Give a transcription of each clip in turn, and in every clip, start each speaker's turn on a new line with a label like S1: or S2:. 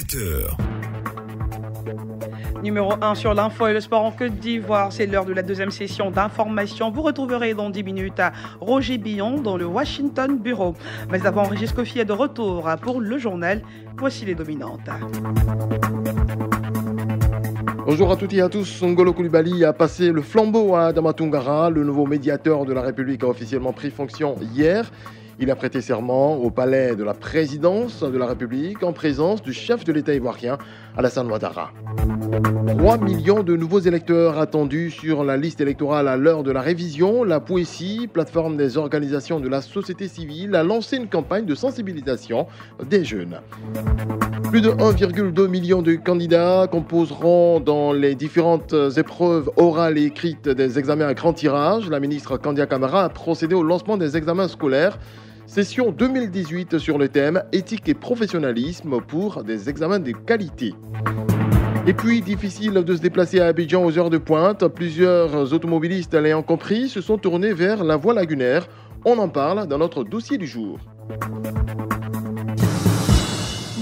S1: 20h.
S2: Numéro 1 sur l'info et le sport en Côte d'Ivoire. C'est l'heure de la deuxième session d'information. Vous retrouverez dans 10 minutes Roger Billon dans le Washington Bureau. Mais avant, Régis Kofi est de retour pour le journal. Voici les dominantes.
S3: Bonjour à toutes et à tous. N'Golo Coulibaly a passé le flambeau à Adama Toungara. Le nouveau médiateur de la République a officiellement pris fonction hier. Il a prêté serment au palais de la présidence de la République en présence du chef de l'État ivoirien, Alassane Ouattara. 3 millions de nouveaux électeurs attendus sur la liste électorale à l'heure de la révision. La Poésie, plateforme des organisations de la société civile, a lancé une campagne de sensibilisation des jeunes. Plus de 1,2 million de candidats composeront dans les différentes épreuves orales et écrites des examens à grand tirage. La ministre Kandia Camara a procédé au lancement des examens scolaires. Session 2018 sur le thème éthique et professionnalisme pour des examens de qualité. Et puis, difficile de se déplacer à Abidjan aux heures de pointe. Plusieurs automobilistes l'ayant compris se sont tournés vers la voie lagunaire. On en parle dans notre dossier du jour.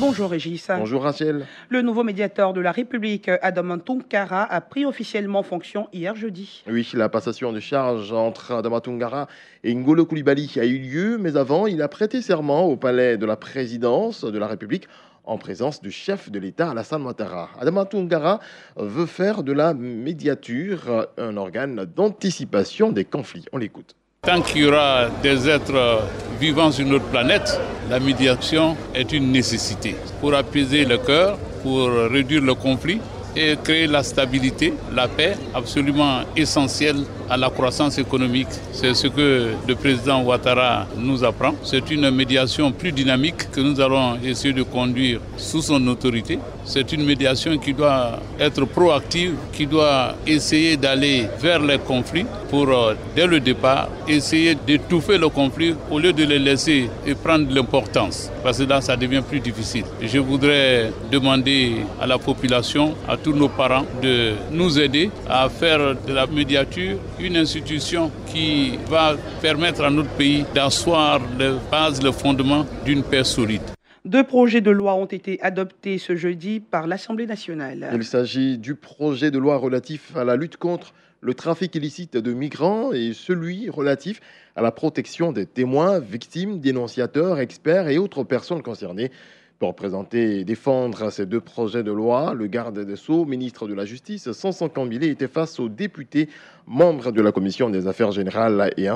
S2: Bonjour Régis.
S3: Bonjour Rachel.
S2: Le nouveau médiateur de la République, Adama Toungara, a pris officiellement fonction hier jeudi.
S3: Oui, la passation de charge entre Adama Toungara et N'Golo Coulibaly a eu lieu, mais avant, il a prêté serment au palais de la présidence de la République en présence du chef de l'État, Alassane Ouattara. Adama Toungara veut faire de la médiature un organe d'anticipation des conflits. On l'écoute.
S4: Tant qu'il y aura des êtres vivants sur notre planète, la médiation est une nécessité pour apaiser le cœur, pour réduire le conflit et créer la stabilité, la paix, absolument essentielle à la croissance économique. C'est ce que le président Ouattara nous apprend. C'est une médiation plus dynamique que nous allons essayer de conduire sous son autorité. C'est une médiation qui doit être proactive, qui doit essayer d'aller vers les conflits pour, dès le départ, essayer d'étouffer le conflit au lieu de les laisser et prendre l'importance. Parce que là, ça devient plus difficile. Je voudrais demander à la population, à tous nos parents, de nous aider à faire de la médiature une institution qui va permettre à notre pays d'asseoir les bases, le fondement d'une paix solide.
S2: 2 projets de loi ont été adoptés ce jeudi par l'Assemblée nationale.
S3: Il s'agit du projet de loi relatif à la lutte contre le trafic illicite de migrants et celui relatif à la protection des témoins, victimes, dénonciateurs, experts et autres personnes concernées. Pour présenter et défendre ces 2 projets de loi, le garde des Sceaux, ministre de la Justice, Sanson Kambile, était face aux députés membres de la Commission des Affaires générales et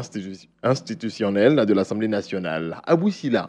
S3: institutionnelles de l'Assemblée nationale. Abou Sila.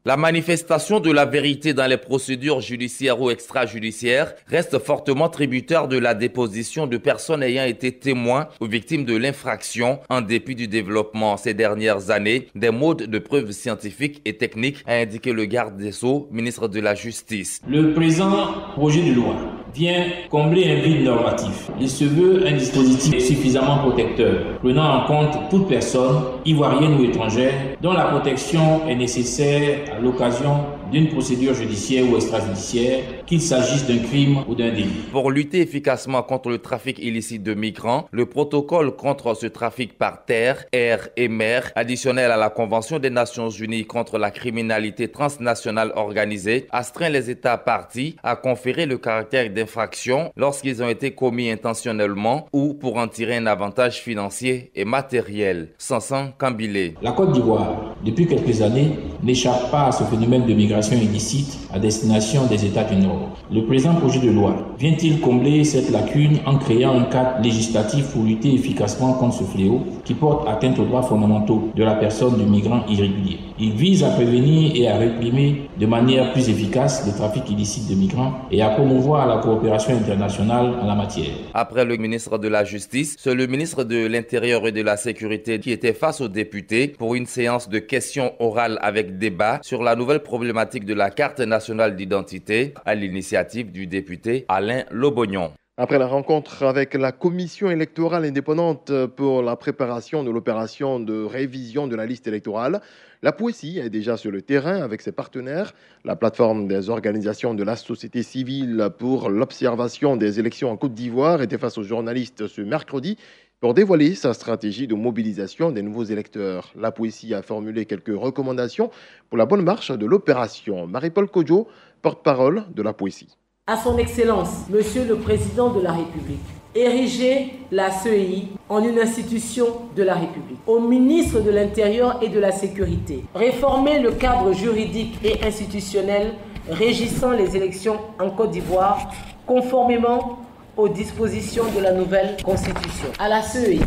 S5: La manifestation de la vérité dans les procédures judiciaires ou extrajudiciaires reste fortement tributaire de la déposition de personnes ayant été témoins ou victimes de l'infraction en dépit du développement ces dernières années des modes de preuve scientifiques et techniques, a indiqué le garde des Sceaux, ministre de la Justice.
S6: Le présent projet de loi vient combler un vide normatif. Il se veut un dispositif suffisamment protecteur, prenant en compte toute personne, ivoirienne ou étrangère, dont la protection est nécessaire à l'occasion d'une procédure judiciaire ou extrajudiciaire, qu'il s'agisse d'un crime ou d'un délit.
S5: Pour lutter efficacement contre le trafic illicite de migrants, le protocole contre ce trafic par terre, air et mer, additionnel à la Convention des Nations Unies contre la criminalité transnationale organisée, astreint les États parties à conférer le caractère d'infraction lorsqu'ils ont été commis intentionnellement ou pour en tirer un avantage financier et matériel. Sanson Kambile.
S6: La Côte d'Ivoire, depuis quelques années, n'échappe pas à ce phénomène de migration illicite à destination des États du Nord. Le présent projet de loi vient-il combler cette lacune en créant un cadre législatif pour lutter efficacement contre ce fléau qui porte atteinte aux droits fondamentaux de la personne du migrant irrégulier. Il vise à prévenir et à réprimer de manière plus efficace le trafic illicite de migrants et à promouvoir la coopération internationale en la matière.
S5: Après le ministre de la Justice, c'est le ministre de l'Intérieur et de la Sécurité qui était face aux députés pour une séance de questions orales avec débat sur la nouvelle problématique de la carte nationale d'identité à l'initiative du député Alain Lobognon.
S3: Après la rencontre avec la commission électorale indépendante pour la préparation de l'opération de révision de la liste électorale, la Poésie est déjà sur le terrain avec ses partenaires. La plateforme des organisations de la société civile pour l'observation des élections en Côte d'Ivoire était face aux journalistes ce mercredi. pour dévoiler sa stratégie de mobilisation des nouveaux électeurs. La Poésie a formulé quelques recommandations pour la bonne marche de l'opération. Marie-Paul Kodjo, porte-parole de la Poésie.
S1: À son Excellence, Monsieur le Président de la République, ériger la CEI en une institution de la République. Au ministre de l'Intérieur et de la Sécurité, réformer le cadre juridique et institutionnel régissant les élections en Côte d'Ivoire, conformément aux dispositions de la nouvelle Constitution. À la CEI,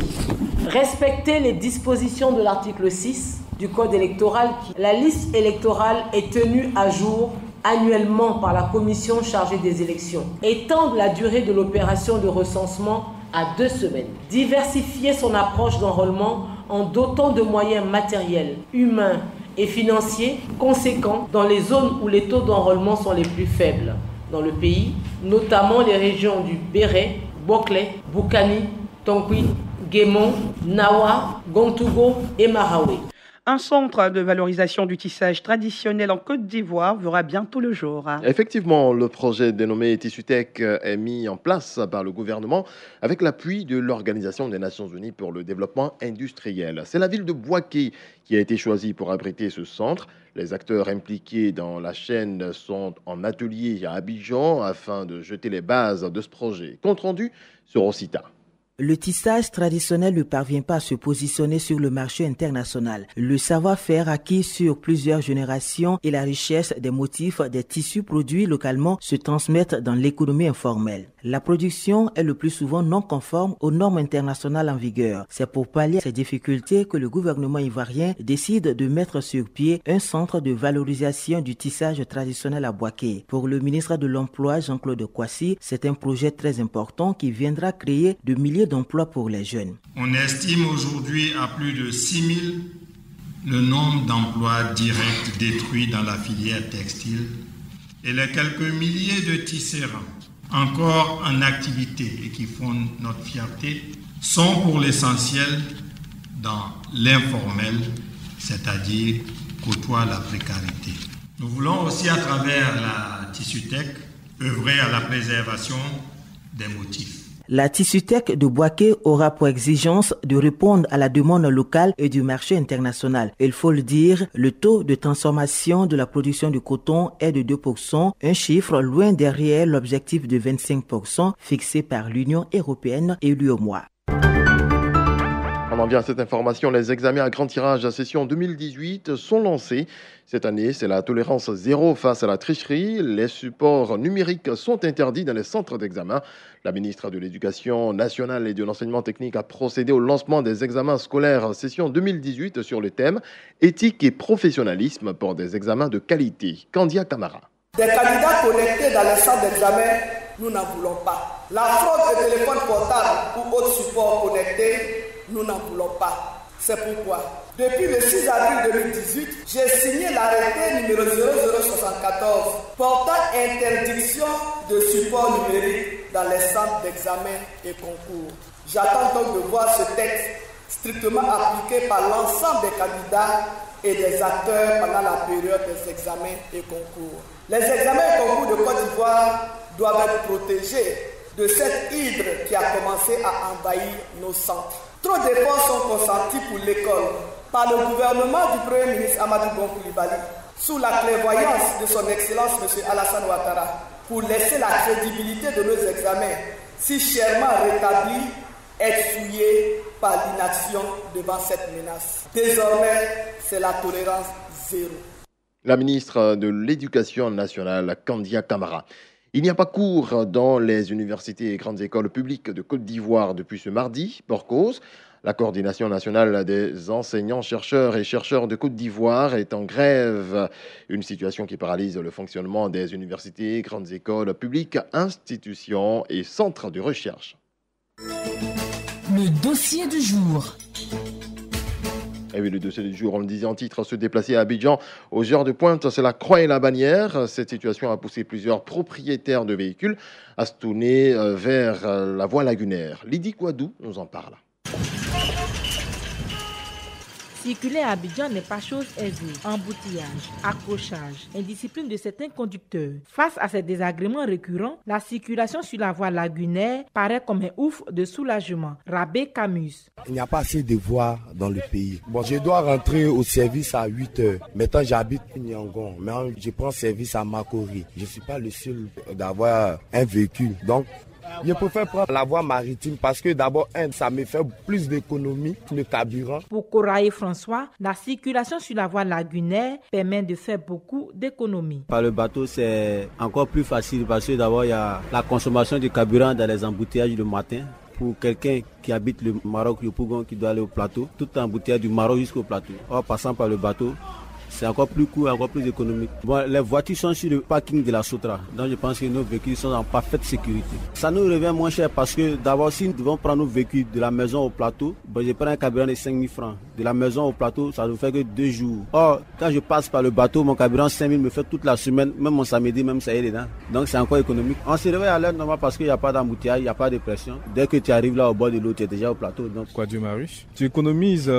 S1: respecter les dispositions de l'article 6 du Code électoral. La liste électorale est tenue à jour annuellement par la commission chargée des élections. Étendre la durée de l'opération de recensement à 2 semaines. Diversifier son approche d'enrôlement en dotant de moyens matériels, humains et financiers conséquents dans les zones où les taux d'enrôlement sont les plus faibles dans le pays, notamment les régions du Béret, Bokle, Boukani, Tonkwi, Guémon, Nawa, Gontougo et Maraoué.
S2: Un centre de valorisation du tissage traditionnel en Côte d'Ivoire verra bientôt le jour.
S3: Effectivement, le projet dénommé Tissutech est mis en place par le gouvernement avec l'appui de l'Organisation des Nations Unies pour le développement industriel. C'est la ville de Boaké qui a été choisie pour abriter ce centre. Les acteurs impliqués dans la chaîne sont en atelier à Abidjan afin de jeter les bases de ce projet. Compte rendu sur Ocita.
S7: Le tissage traditionnel ne parvient pas à se positionner sur le marché international. Le savoir-faire acquis sur plusieurs générations et la richesse des motifs des tissus produits localement se transmettent dans l'économie informelle. La production est le plus souvent non conforme aux normes internationales en vigueur. C'est pour pallier ces difficultés que le gouvernement ivoirien décide de mettre sur pied un centre de valorisation du tissage traditionnel à Boaké. Pour le ministre de l'Emploi, Jean-Claude Kwasi, c'est un projet très important qui viendra créer de milliers d'emplois pour les jeunes.
S8: On estime aujourd'hui à plus de 6 000 le nombre d'emplois directs détruits dans la filière textile et les quelques milliers de tisserands encore en activité et qui font notre fierté sont pour l'essentiel dans l'informel, c'est-à-dire côtoient la précarité. Nous voulons aussi à travers la Tissutech œuvrer à la préservation des motifs.
S7: La Tissutech de Boaké aura pour exigence de répondre à la demande locale et du marché international. Il faut le dire, le taux de transformation de la production du coton est de 2%, un chiffre loin derrière l'objectif de 25% fixé par l'Union européenne et l'UEMOA.
S3: On en vient à cette information. Les examens à grand tirage à session 2018 sont lancés. Cette année, c'est la tolérance zéro face à la tricherie. Les supports numériques sont interdits dans les centres d'examen. La ministre de l'Éducation nationale et de l'enseignement technique a procédé au lancement des examens scolaires session 2018 sur le thème éthique et professionnalisme pour des examens de qualité. Candia Camara.
S9: Des candidats connectés dans les centres d'examen, nous n'en voulons pas. La fraude de téléphone portable ou autres supports connectés, nous n'en voulons pas. C'est pourquoi, depuis le 6 avril 2018, j'ai signé l'arrêté numéro 0074 portant interdiction de support numérique dans les centres d'examen et concours. J'attends donc de voir ce texte strictement appliqué par l'ensemble des candidats et des acteurs pendant la période des examens et concours. Les examens et concours de Côte d'Ivoire doivent être protégés de cette hydre qui a commencé à envahir nos centres. Trop d'efforts sont consentis pour l'école par le gouvernement du Premier ministre Amadou Bon Coulibaly, sous la clairvoyance de son Excellence M. Alassane Ouattara, pour laisser la crédibilité de nos examens, si chèrement rétablis, être souillés par l'inaction devant cette menace. Désormais, c'est la tolérance zéro.
S3: La ministre de l'Éducation nationale, Candia Camara. Il n'y a pas cours dans les universités et grandes écoles publiques de Côte d'Ivoire depuis ce mardi, pour cause. La coordination nationale des enseignants, chercheurs et chercheurs de Côte d'Ivoire est en grève. Une situation qui paralyse le fonctionnement des universités, grandes écoles publiques, institutions et centres de recherche.
S10: Le dossier du jour.
S3: Et oui, le dossier du jour, on le disait en titre, se déplacer à Abidjan aux heures de pointe, c'est la croix et la bannière. Cette situation a poussé plusieurs propriétaires de véhicules à se tourner vers la voie lagunaire. Lydie Kouadou nous en parle.
S11: Circuler à Abidjan n'est pas chose aisée. Embouteillage, accrochage, indiscipline de certains conducteurs. Face à ces désagréments récurrents, la circulation sur la voie lagunaire paraît comme un ouf de soulagement. Rabé Camus.
S12: Il n'y a pas assez de voies dans le pays. Bon, je dois rentrer au service à 8 heures. Maintenant, j'habite Yangon, mais je prends service à Makori. Je ne suis pas le seul d'avoir un véhicule. Donc, je préfère prendre la voie maritime parce que d'abord, ça me fait plus d'économie, le carburant.
S11: Pour Koraï François, la circulation sur la voie lagunaire permet de faire beaucoup d'économies.
S13: Par le bateau, c'est encore plus facile parce que d'abord, il y a la consommation de carburant dans les embouteillages le matin. Pour quelqu'un qui habite le Maroc, le Pougon, qui doit aller au plateau, tout embouteillage du Maroc jusqu'au plateau. En passant par le bateau, c'est encore plus court, encore plus économique. Bon, les voitures sont sur le parking de la Sotra, donc je pense que nos véhicules sont en parfaite sécurité. Ça nous revient moins cher parce que d'abord, si nous devons prendre nos véhicules de la maison au plateau, bon, je prends un carburant de 5 000 francs. De la maison au plateau, ça ne fait que 2 jours. Or, quand je passe par le bateau, mon carburant 5 000 me fait toute la semaine, même mon samedi, même ça y est dedans. Donc c'est encore économique. On se réveille à l'heure normale parce qu'il n'y a pas d'embouteillage, il n'y a pas de pression. Dès que tu arrives là au bord de l'eau, tu es déjà au plateau. Donc...
S14: Quoi, Dieu Marius, tu économises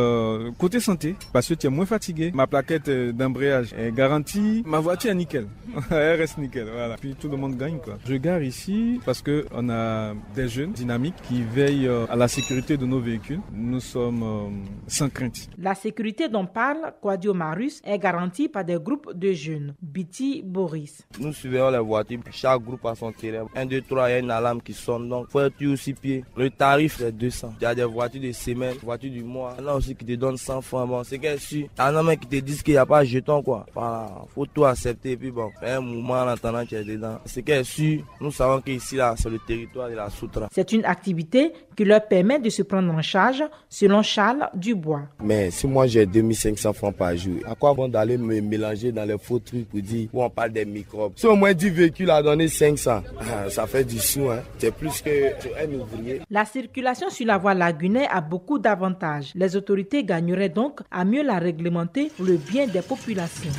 S14: côté santé parce que tu es moins fatigué. Ma plaquette d'embrayage est garantie. Ma voiture est nickel. Elle reste nickel, voilà. Puis tout le monde gagne, quoi. Je gare ici parce qu'on a des jeunes dynamiques qui veillent à la sécurité de nos véhicules. Nous sommes sans crainte.
S11: La sécurité dont parle Quadio Marus est garantie par des groupes de jeunes. Biti Boris.
S15: Nous surveillons les voitures. Chaque groupe a son terrain. 1, 2, 3, il y a une alarme qui sonne. Donc, il faut être aussi pied. Le tarif est 200. Il y a des voitures de semaine, voitures du mois. Il y en a aussi qui te donnent 100 francs. Bon, c'est qu'elle suit. Il y en a qui te disent qu'il n'y a pas de jeton, quoi. Voilà. Faut tout accepter. Et puis bon, un mouvement en attendant qu'il y ait dedans. C'est qu'elle suit. Nous savons qu'ici, là, c'est le territoire de la Soutra.
S11: C'est une activité qui leur permet de se prendre en charge, selon Charles Dubois.
S12: Mais si moi j'ai 2500 francs par jour, à quoi bon d'aller me mélanger dans les faux trucs pour dire où on parle des microbes? Si au moins 10 véhicules à donner 500, ça fait du sou, hein. C'est plus qu'un ouvrier.
S11: La circulation sur la voie lagunaire a beaucoup d'avantages. Les autorités gagneraient donc à mieux la réglementer pour le bien des populations.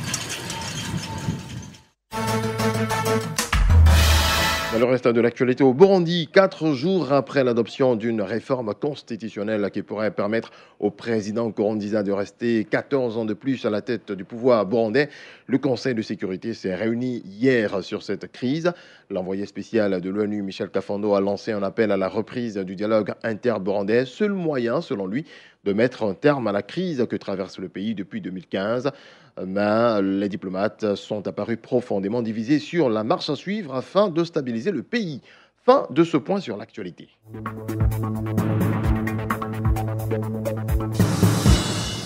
S3: Le reste de l'actualité au Burundi, 4 jours après l'adoption d'une réforme constitutionnelle qui pourrait permettre au président Nkurunziza de rester 14 ans de plus à la tête du pouvoir burundais, le Conseil de sécurité s'est réuni hier sur cette crise. L'envoyé spécial de l'ONU, Michel Kafando, a lancé un appel à la reprise du dialogue inter-burundais, seul moyen, selon lui, de mettre un terme à la crise que traverse le pays depuis 2015. Mais les diplomates sont apparus profondément divisés sur la marche à suivre afin de stabiliser le pays. Fin de ce point sur l'actualité.